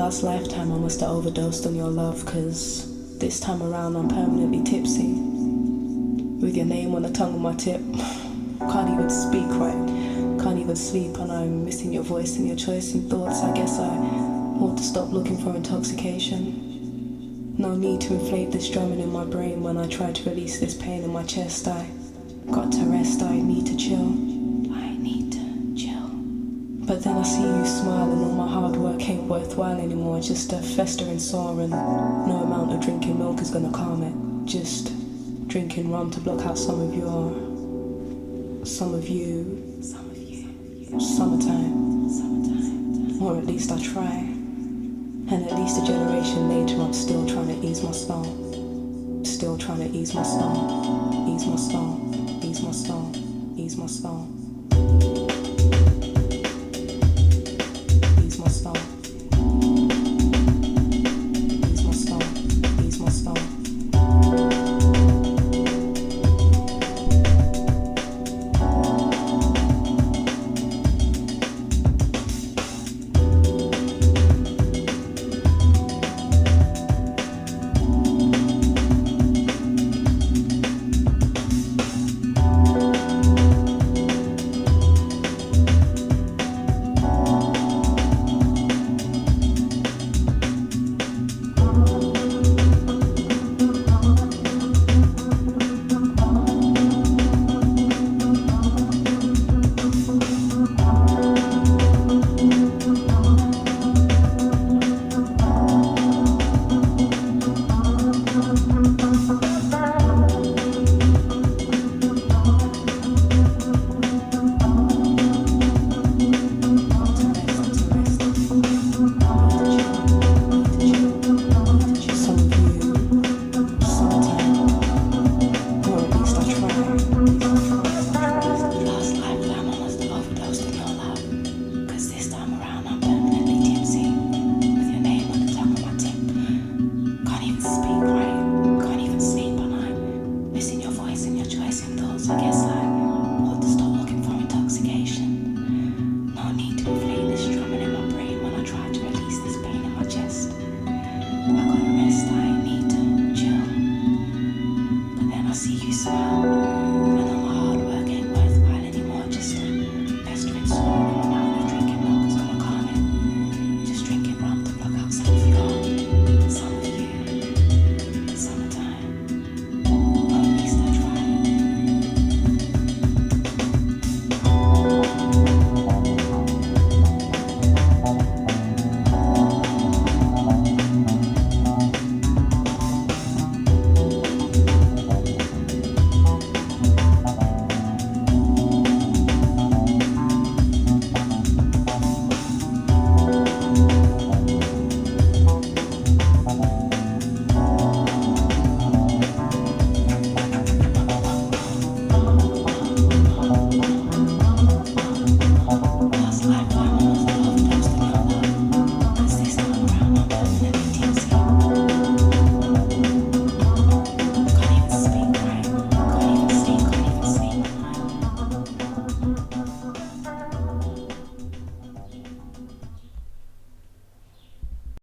last lifetime I must have overdosed on your love, 'cause this time around I'm permanently tipsy. With your name on the tongue of my tip. Can't even speak right, can't even sleep, and I'm missing your voice and your choice and thoughts. I guess I ought to stop looking for intoxication. No need to inflate this drumming in my brain when I try to release this pain in my chest. I got to rest, I need to chill. I need to chill. But then I see you smile and all my hard work ain't worthwhile anymore. Just a festering sore, and no amount of drinking milk is gonna calm it. Just drinking rum to block out some of you, summertime. Or at least I try. And at least a generation later I'm still trying to ease my soul. Still trying to ease my soul. Ease my soul. Ease my soul. Ease my soul.